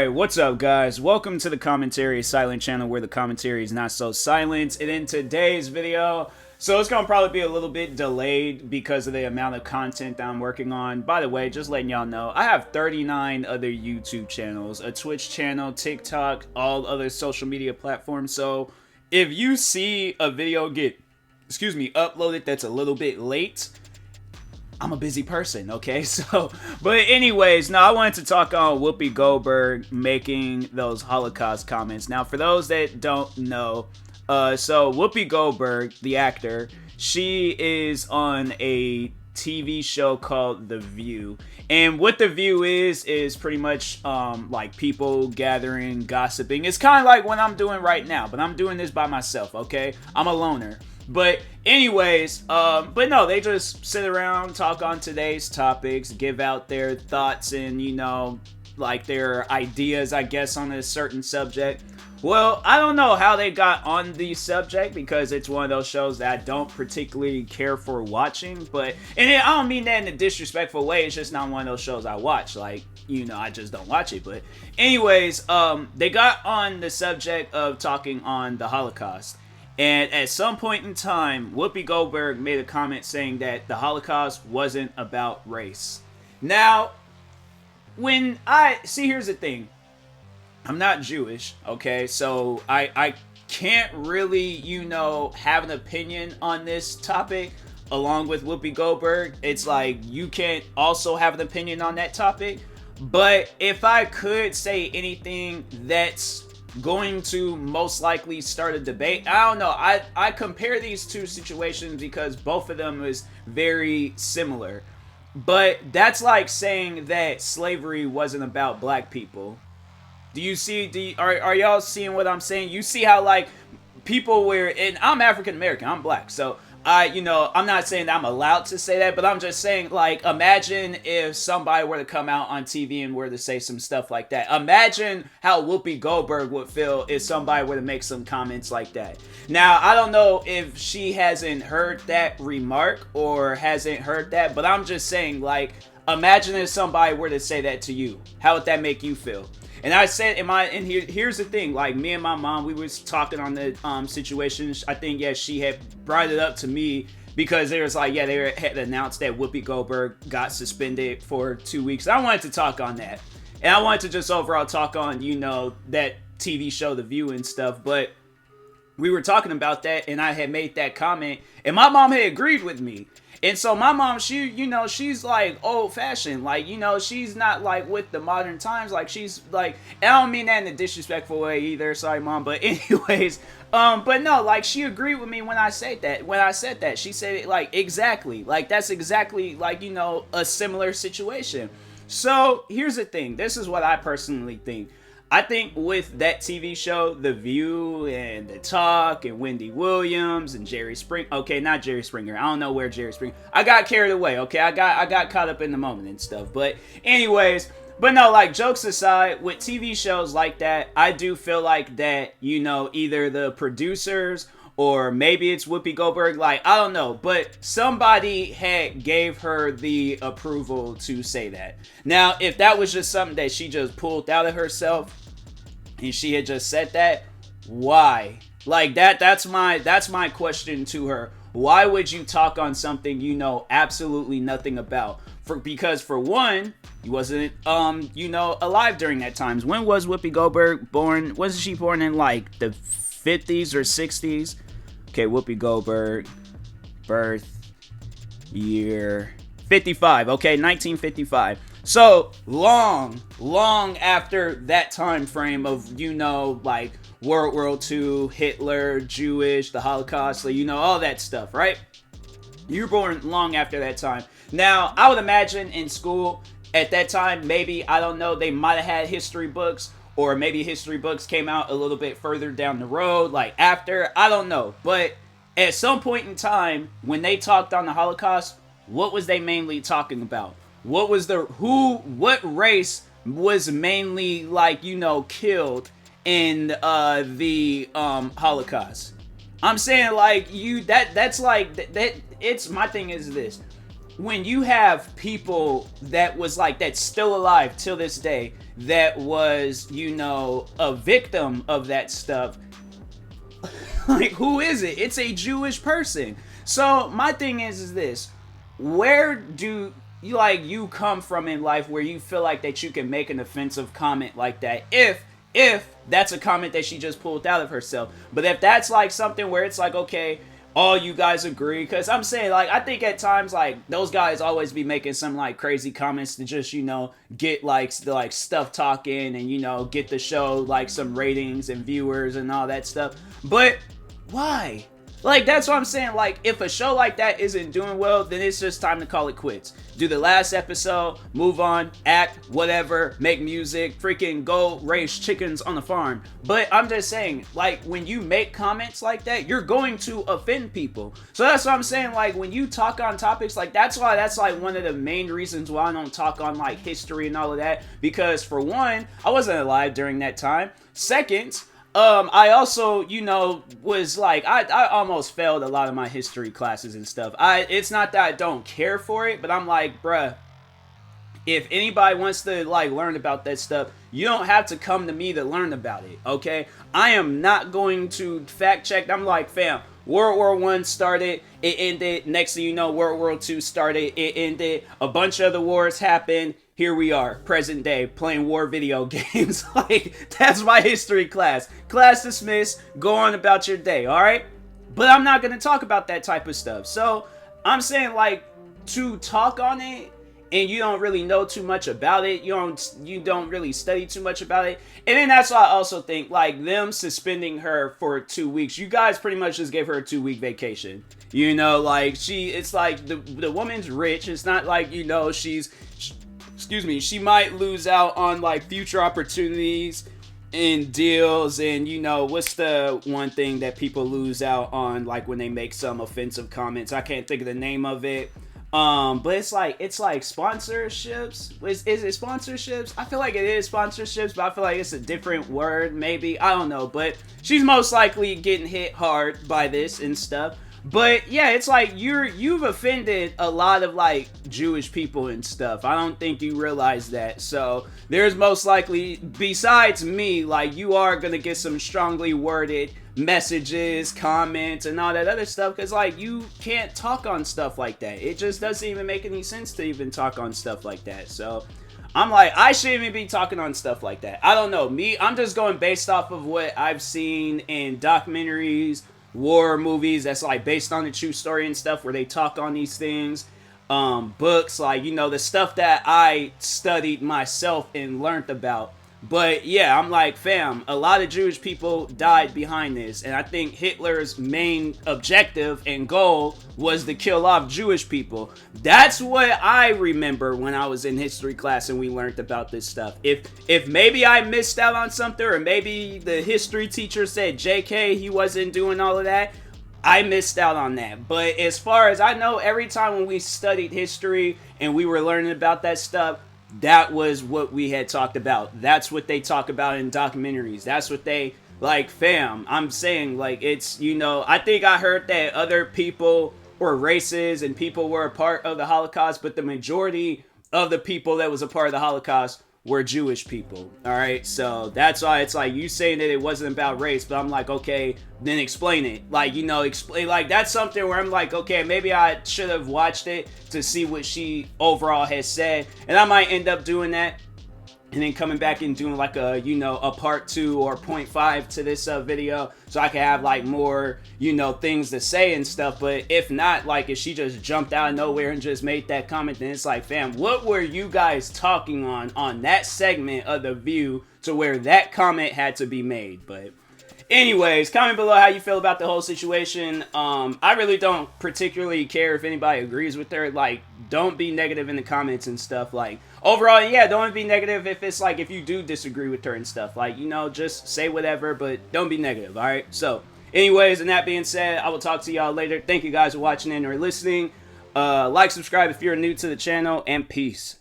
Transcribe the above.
Alright, what's up guys? Welcome to the Commentary Silent channel where the commentary is not so silent. And in today's video, so it's gonna probably be a little bit delayed because of the amount of content that I'm working on. By the way, just letting y'all know, I have 39 other YouTube channels, a Twitch channel, TikTok, all other social media platforms. So if you see a video get, uploaded that's a little bit late, I'm a busy person, okay? So, but anyways, now I wanted to talk on Whoopi Goldberg making those Holocaust comments. Now, for those that don't know, so Whoopi Goldberg, the actor, she is on a TV show called The View. And what The View is pretty much like people gathering, gossiping. It's kind of like what I'm doing right now, but I'm doing this by myself, okay? I'm a loner. But anyways, but no, they just sit around, talk on today's topics, give out their thoughts and, you know, like their ideas, I guess, on a certain subject. Well, I don't know how they got on the subject because it's one of those shows that I don't particularly care for watching, but, and I don't mean that in a disrespectful way, it's just not one of those shows I watch, like, you know, I just don't watch it. But anyways, they got on the subject of talking on the Holocaust. And at some point in time, Whoopi Goldberg made a comment saying that the Holocaust wasn't about race. Now, here's the thing. I'm not Jewish, okay? So I can't really, you know, have an opinion on this topic along with Whoopi Goldberg. It's like you can't also have an opinion on that topic. But if I could say anything that's going to most likely start a debate, I don't know. I compare these two situations because both of them is very similar. But that's like saying that slavery wasn't about black people. Do you see, are y'all seeing what I'm saying? You see how like people were, and I'm African American, I'm black, so you know, I'm not saying that I'm allowed to say that, but I'm just saying, like, imagine if somebody were to come out on TV and were to say some stuff like that. Imagine how Whoopi Goldberg would feel if somebody were to make some comments like that. Now, I don't know if she hasn't heard that remark or hasn't heard that, but I'm just saying, like, imagine if somebody were to say that to you. How would that make you feel? And I said, here's the thing, like, me and my mom, we was talking on the situation. I think, yeah, she had brought it up to me because there was like, yeah, they had announced that Whoopi Goldberg got suspended for 2 weeks. I wanted to talk on that. And I wanted to just overall talk on, you know, that TV show, The View and stuff. But we were talking about that and I had made that comment and my mom had agreed with me. And so my mom, she, you know, she's like old fashioned, like, you know, she's not like with the modern times, like she's like, I don't mean that in a disrespectful way either, sorry mom, but anyways, but no, like she agreed with me when I said that, she said it like exactly, like that's exactly like, you know, a similar situation. So here's the thing, this is what I personally think. I think with that TV show, The View and The Talk and Wendy Williams and Jerry Springer. Okay, not Jerry Springer. I don't know where Jerry Springer. I got carried away. Okay, I got caught up in the moment and stuff. But anyways, but no, like jokes aside, with TV shows like that, I do feel like that, you know, either the producers or maybe it's Whoopi Goldberg, like, I don't know, but somebody had gave her the approval to say that. Now, if that was just something that she just pulled out of herself and she had just said that, why? Like, that's my question to her. Why would you talk on something you know absolutely nothing about? Because for one, he wasn't, you know, alive during that times. When was Whoopi Goldberg born? Wasn't she born in, like, the 50s or 60s? Okay, Whoopi Goldberg, birth year 55. Okay, 1955. So long after that time frame of, you know, like World War II, Hitler, Jewish, the Holocaust, so, you know, all that stuff, right? You were born long after that time. Now, I would imagine in school at that time, maybe, I don't know, they might have had history books. Or maybe history books came out a little bit further down the road, like after, I don't know. But at some point in time, when they talked on the Holocaust, what was they mainly talking about? What race was mainly, like, you know, killed in the Holocaust? I'm saying, like, that's like, that it's, my thing is this. When you have people that was like, that's still alive till this day, that was, you know, a victim of that stuff, like, who is it? It's a Jewish person. So my thing is this: where do you come from in life where you feel like that you can make an offensive comment like that, if that's a comment that she just pulled out of herself? But if that's like something where it's like, okay, all you guys agree, because I'm saying, like, I think at times, like, those guys always be making some like crazy comments to just, you know, get like stuff talking and, you know, get the show like some ratings and viewers and all that stuff. But why? Like, that's what I'm saying. Like, if a show like that isn't doing well, then it's just time to call it quits. Do the last episode, move on, act, whatever, make music, freaking go raise chickens on the farm. But I'm just saying, like, when you make comments like that, you're going to offend people. So that's what I'm saying. Like, when you talk on topics, like, that's why that's like one of the main reasons why I don't talk on like history and all of that. Because for one, I wasn't alive during that time. Second, I also, you know, was like, I almost failed a lot of my history classes and stuff. It's not that I don't care for it, but I'm like, bruh, if anybody wants to like learn about that stuff, you don't have to come to me to learn about it, okay? I am not going to fact check. I'm like, fam, World War I started, it ended. Next thing you know, World War II started, it ended. A bunch of other wars happened. Here we are, present day, playing war video games. Like, that's my history class. Class dismissed, go on about your day, alright? But I'm not gonna talk about that type of stuff. So, I'm saying, like, to talk on it, and you don't really know too much about it, you don't really study too much about it. And then that's why I also think, like, them suspending her for 2 weeks, you guys pretty much just gave her a 2-week vacation. You know, like, it's like, the woman's rich. It's not like, you know, she might lose out on like future opportunities and deals, and, you know, what's the one thing that people lose out on, like, when they make some offensive comments? I can't think of the name of it. But it's like sponsorships. Is it sponsorships? I feel like it is sponsorships, but I feel like it's a different word, maybe. I don't know, but she's most likely getting hit hard by this and stuff. But yeah, it's like you've offended a lot of like Jewish people and stuff. I don't think you realize that. So there's most likely, besides me, like, you are gonna get some strongly worded messages, comments, and all that other stuff, because like, you can't talk on stuff like that. It just doesn't even make any sense to even talk on stuff like that. So I'm like, I shouldn't even be talking on stuff like that. I don't know. I'm just going based off of what I've seen in documentaries, war movies that's like based on the true story and stuff, where they talk on these things, books, like, you know, the stuff that I studied myself and learned about. But yeah, I'm like, fam, a lot of Jewish people died behind this, and I think Hitler's main objective and goal was to kill off Jewish people. That's what I remember when I was in history class and we learned about this stuff. If maybe I missed out on something, or maybe the history teacher said JK, he wasn't doing all of that, I missed out on that. But as far as I know, every time when we studied history and we were learning about that stuff, that was what we had talked about. That's what they talk about in documentaries. That's what they, like, fam, I'm saying, like, it's, you know, I think I heard that other people or races and people were a part of the Holocaust, but the majority of the people that was a part of the Holocaust were Jewish people. All right, so that's why it's like, you saying that it wasn't about race, but I'm like, okay, then explain it. Like, you know, explain, like, that's something where I'm like, okay, maybe I should have watched it to see what she overall has said, and I might end up doing that, and then coming back and doing like a, you know, a part 2 or 0.5 to this video, so I can have like more, you know, things to say and stuff. But if not, like, if she just jumped out of nowhere and just made that comment, then it's like, fam, what were you guys talking on that segment of the view to where that comment had to be made? But anyways, comment below how you feel about the whole situation. I really don't particularly care if anybody agrees with her. Like, don't be negative in the comments and stuff. Like, overall, yeah, don't be negative if it's like, if you do disagree with her and stuff. Like, you know, just say whatever, but don't be negative, alright? So, anyways, and that being said, I will talk to y'all later. Thank you guys for watching and or listening. Like, subscribe if you're new to the channel, and peace.